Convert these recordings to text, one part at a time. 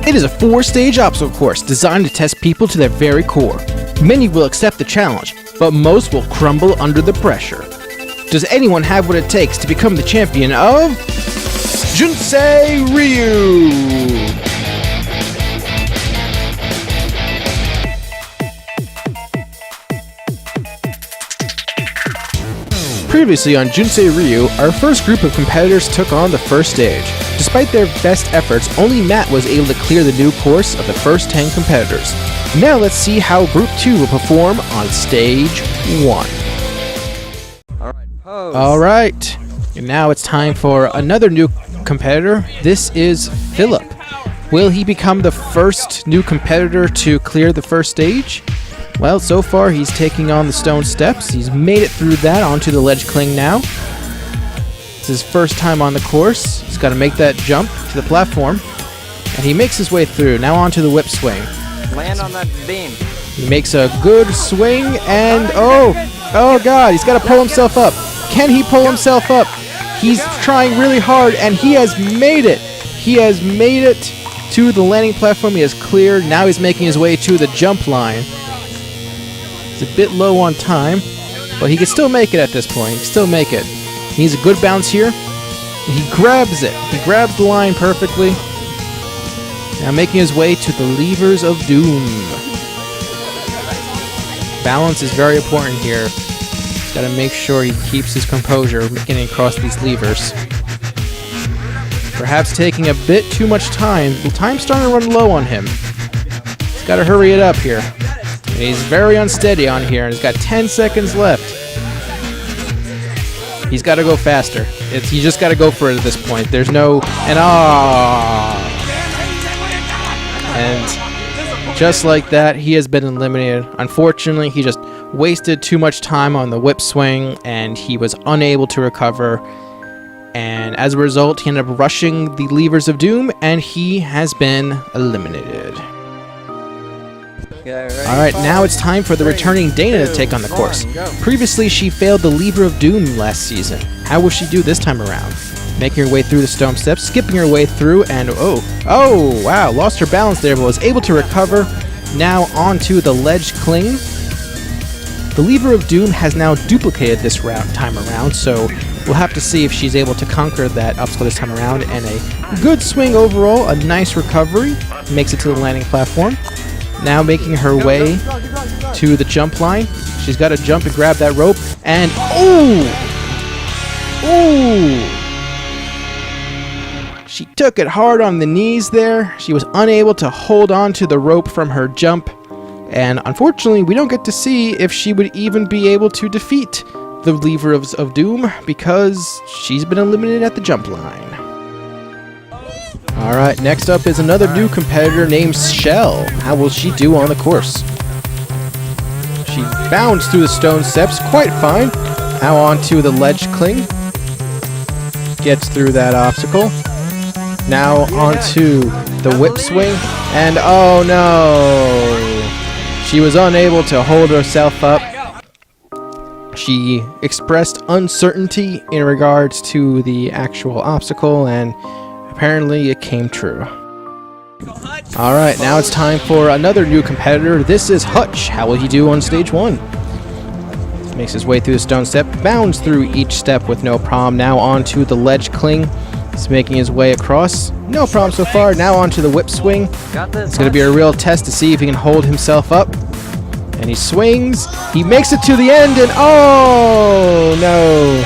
It is a 4-stage obstacle course designed to test people to their very core. Many will accept the challenge, but most will crumble under the pressure. Does anyone have what it takes to become the champion of Junsei Ryou? Previously on Junsei Ryou, our first group of competitors took on the first stage. Despite their best efforts, only Matt was able to clear the new course of the first 10 competitors. Now let's see how Group 2 will perform on Stage 1. Alright, and now it's time for another new competitor. This is Philip. Will he become the first new competitor to clear the first stage? Well, so far he's taking on the stone steps. He's made it through that onto the ledge cling now. It's his first time on the course. He's got to make that jump to the platform. And he makes his way through. Now onto the whip swing. Land on that beam. He makes a good swing and oh god, he's got to pull himself up. Can he pull himself up? He's trying really hard and he has made it. He has made it to the landing platform. He has cleared. Now he's making his way to the jump line. He's a bit low on time, but he can still make it at this point. He can still make it. He needs a good bounce here. He grabs it. He grabs the line perfectly. Now making his way to the levers of doom. Balance is very important here. Got to make sure he keeps his composure getting across these levers. Perhaps taking a bit too much time. The time's starting to run low on him. He's got to hurry it up here. And he's very unsteady on here. He's got 10 seconds left. He's got to go faster. He just got to go for it at this point. There's no... And just like that, he has been eliminated. Unfortunately, he just wasted too much time on the whip swing, and he was unable to recover. And as a result, he ended up rushing the levers of doom, and he has been eliminated. Alright, now it's time for the returning Dana to take on the course. Previously, she failed the lever of doom last season. How will she do this time around? Making her way through the stone steps, skipping her way through, and oh, wow, lost her balance there, but was able to recover. Now onto the ledge cling. The lever of doom has now duplicated this time around, so we'll have to see if she's able to conquer that obstacle this time around. And a good swing overall, a nice recovery, makes it to the landing platform. Now making her way to the jump line. She's got to jump and grab that rope, and she took it hard on the knees there. She was unable to hold on to the rope from her jump. And unfortunately, we don't get to see if she would even be able to defeat the lever of doom because she's been eliminated at the jump line. Alright, next up is another new competitor named Shell. How will she do on the course? She bounds through the stone steps quite fine. Now onto the ledge cling. Gets through that obstacle. Now onto the whip swing. And oh no! She was unable to hold herself up. She expressed uncertainty in regards to the actual obstacle, and apparently it came true. Alright, now it's time for another new competitor. This is Hutch. How will he do on stage 1? Makes his way through the stone step, bounds through each step with no problem. Now onto the ledge cling. He's making his way across. No problem so far. Now onto the whip swing. It's going to be a real test to see if he can hold himself up. And he swings. He makes it to the end, and oh no!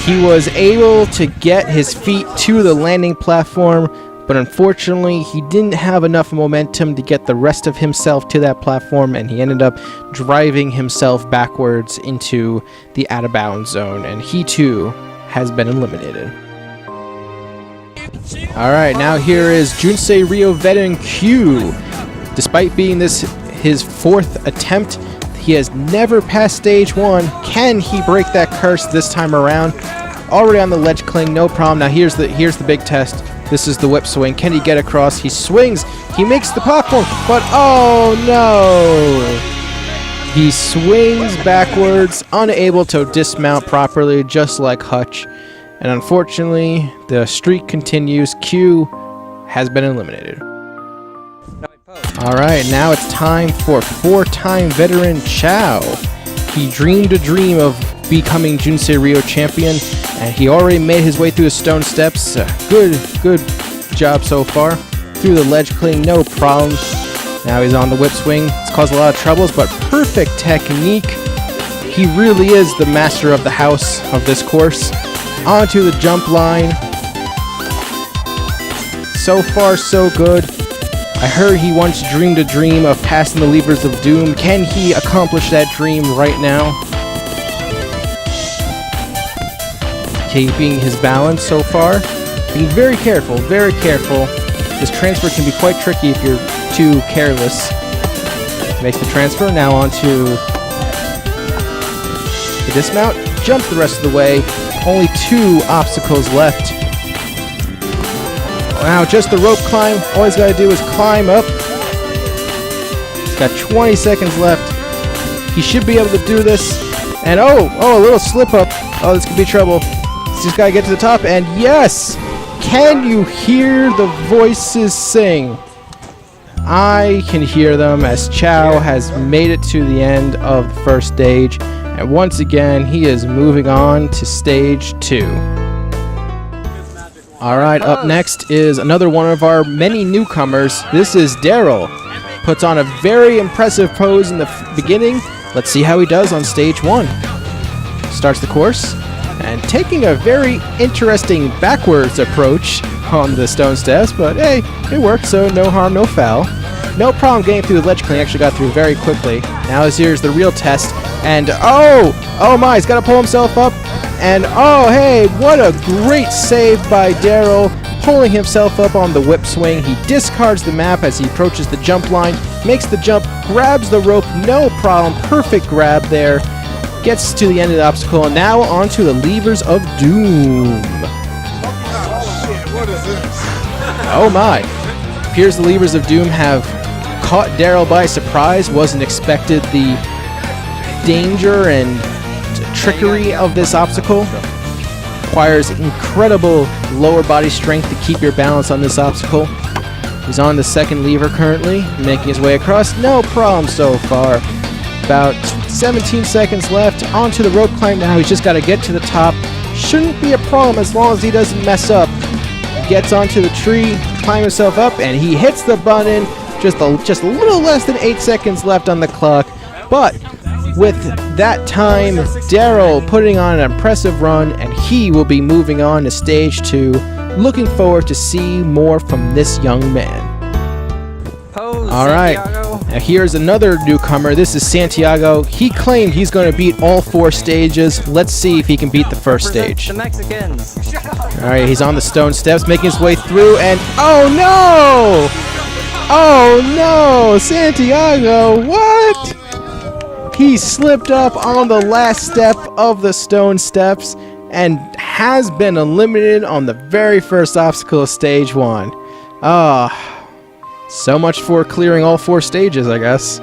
He was able to get his feet to the landing platform, but unfortunately he didn't have enough momentum to get the rest of himself to that platform, and he ended up driving himself backwards into the out of bounds zone, and he too has been eliminated. Alright, now here is Junsei Ryou veteran Q. Despite being his 4th attempt, he has never passed stage 1. Can he break that curse this time around? Already on the ledge cling, no problem. Now here's the big test. This is the whip swing. Can he get across? He swings. He makes the platform, but oh no! He swings backwards, unable to dismount properly, just like Hutch. And unfortunately, the streak continues. Q has been eliminated. Alright, now it's time for 4-time veteran Chao. He dreamed a dream of becoming Junsei Ryou champion, and he already made his way through the stone steps. Good job so far. Through the ledge cling, no problem. Now he's on the whip swing. It's caused a lot of troubles, but perfect technique. He really is the master of the house of this course. Onto the jump line. So far, so good. I heard he once dreamed a dream of passing the levers of doom. Can he accomplish that dream right now? Keeping his balance so far. Being very careful, very careful. This transfer can be quite tricky if you're too careless. Makes the transfer, now onto the dismount. Jump the rest of the way. Only 2 obstacles left. Wow, just the rope climb. All he's got to do is climb up. He's got 20 seconds left. He should be able to do this. And oh, a little slip up. Oh, this could be trouble. He's just got to get to the top. And yes! Can you hear the voices sing? I can hear them as Chao has made it to the end of the first stage. And once again, he is moving on to stage 2. Alright, up next is another one of our many newcomers. This is Daryl. Puts on a very impressive pose in the beginning. Let's see how he does on stage 1. Starts the course, and taking a very interesting backwards approach on the stone steps, but hey, it worked, so no harm, no foul. No problem getting through the ledge cling, actually got through very quickly. Now here's the real test, and oh my, he's got to pull himself up. And oh hey, what a great save by Daryl, pulling himself up on the whip swing. He discards the map as he approaches the jump line, makes the jump, grabs the rope, no problem, perfect grab there. Gets to the end of the obstacle, and now onto the levers of doom. What is this? Oh my. Appears the levers of doom have caught Daryl by surprise. Wasn't expected the danger and trickery of this obstacle. Requires incredible lower body strength to keep your balance on this obstacle. He's on the second lever currently, making his way across. No problem so far. About 17 seconds left. Onto the rope climb now. He's just got to get to the top. Shouldn't be a problem as long as he doesn't mess up. Gets onto the tree, climbs himself up, and he hits the button. Just a little less than 8 seconds left on the clock. But with that time, Daryl putting on an impressive run, and he will be moving on to stage 2. Looking forward to see more from this young man. Alright, now here's another newcomer. This is Santiago. He claimed he's going to beat all 4 stages. Let's see if he can beat the first stage. The Mexicans. Alright, he's on the stone steps, making his way through, and oh no! Oh no! Santiago, what? He slipped up on the last step of the stone steps and has been eliminated on the very first obstacle of stage 1. So much for clearing all 4 stages, I guess.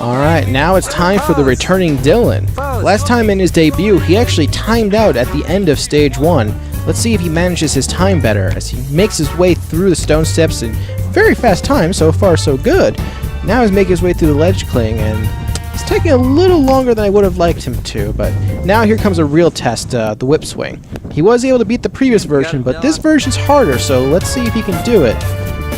Alright, now it's time for the returning Dylan. Last time in his debut, he actually timed out at the end of stage 1. Let's see if he manages his time better as he makes his way through the stone steps in very fast time. So far, so good. Now he's making his way through the ledge cling, and it's taking a little longer than I would have liked him to, but now here comes a real test, the whip swing. He was able to beat the previous version, but this version's harder, so let's see if he can do it.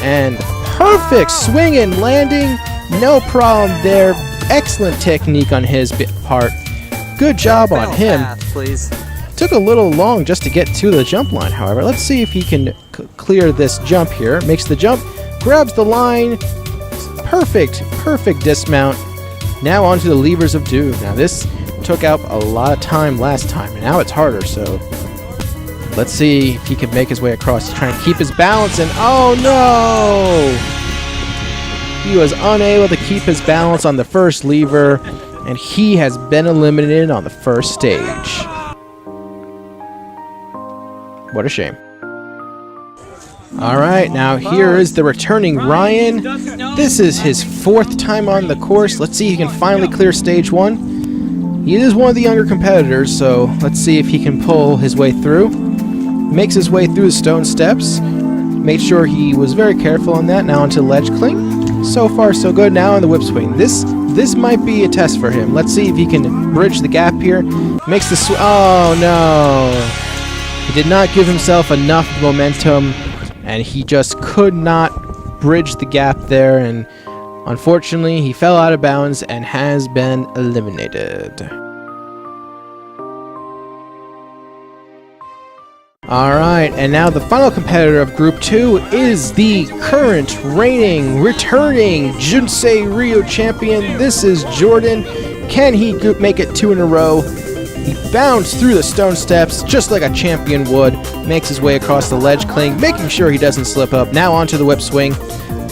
And perfect swing and landing, no problem there. Excellent technique on his part. Good job on him. Please. Took a little long just to get to the jump line, however. Let's see if he can clear this jump here. Makes the jump, grabs the line. Perfect dismount. Now onto the levers of doom. Now this took out a lot of time last time, and now it's harder, so let's see if he can make his way across. He's trying to keep his balance, and oh no! He was unable to keep his balance on the first lever, and he has been eliminated on the first stage. What a shame. Alright, now here is the returning Ryan. This is his 4th time on the course. Let's see if he can finally clear stage 1. He is one of the younger competitors, so let's see if he can pull his way through. Makes his way through the stone steps. Made sure he was very careful on that. Now onto ledge cling. So far so good. Now on the whip swing. This might be a test for him. Let's see if he can bridge the gap here. Makes the oh no. He did not give himself enough momentum, and he just could not bridge the gap there, and unfortunately he fell out of bounds and has been eliminated. Alright, and now the final competitor of Group 2 is the current, reigning, returning Junsei Ryou champion. This is Jordan. Can he make it 2 in a row? He bounced through the stone steps just like a champion would. Makes his way across the ledge cling, making sure he doesn't slip up. Now onto the whip swing.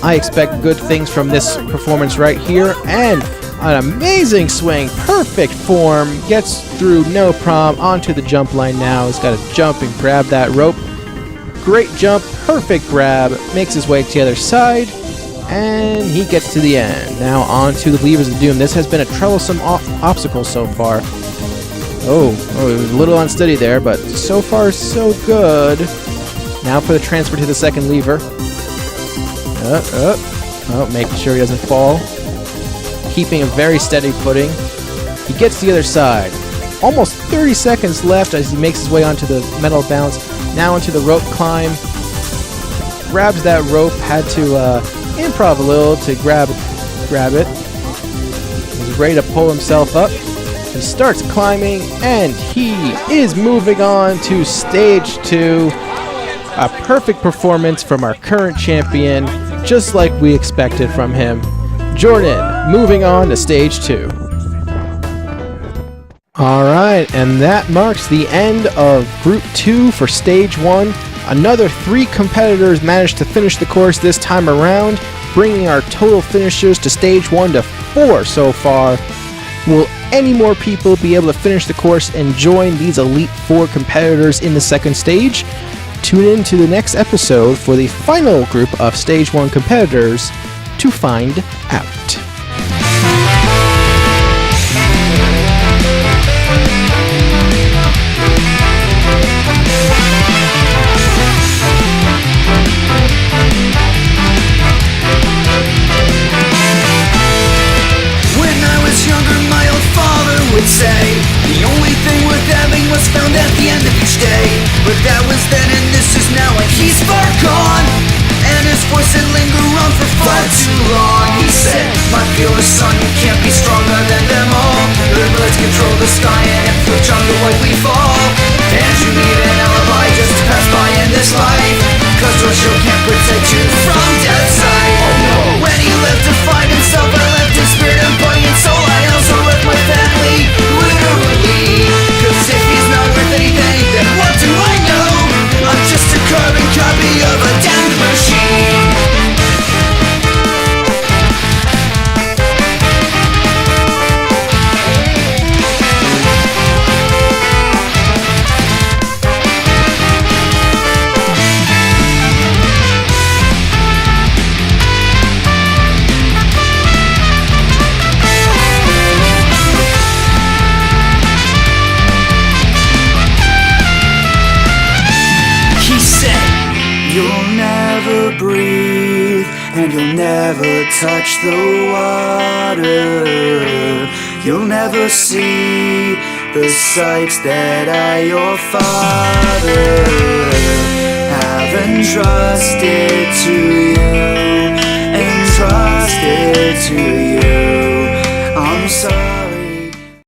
I expect good things from this performance right here. And an amazing swing, perfect form, gets through no problem, onto the jump line now. He's got to jump and grab that rope. Great jump, perfect grab, makes his way to the other side, and he gets to the end. Now on to the Levers of Doom. This has been a troublesome obstacle so far. Oh, it was a little unsteady there, but so far so good. Now for the transfer to the second lever. Making sure he doesn't fall. Keeping a very steady footing. He gets to the other side. Almost 30 seconds left as he makes his way onto the metal bounce. Now into the rope climb. Grabs that rope. Had to improv a little to grab it. He's ready to pull himself up. He starts climbing, and he is moving on to stage 2. A perfect performance from our current champion, just like we expected from him. Jordan, moving on to stage 2. Alright, and that marks the end of Group 2 for stage 1. Another 3 competitors managed to finish the course this time around, bringing our total finishers to stage 1 to 4 so far. Will any more people be able to finish the course and join these elite 4 competitors in the second stage? Tune in to the next episode for the final group of stage 1 competitors to find out. When I was younger, my old father would say the only thing worth having was found at the end of each day. But that was then and this is now, and he's far gone, and his voice had lingered on for far too long. He said, my fearless son, you can't be stronger than them all. Their blades control the sky and if you're jungle white we fall. And you need an alibi just to pass by in this life, cause your shield can't protect you from death sight. When he lived to find himself, I left his spirit and body and soul. I also left my family, literally. Cause if he's not worth anything, then what do I know? I'm just a carbon copy of a damned machine. You'll never breathe, and you'll never touch the water. You'll never see the sights that I, your father, have entrusted to you, entrusted to you. I'm sorry.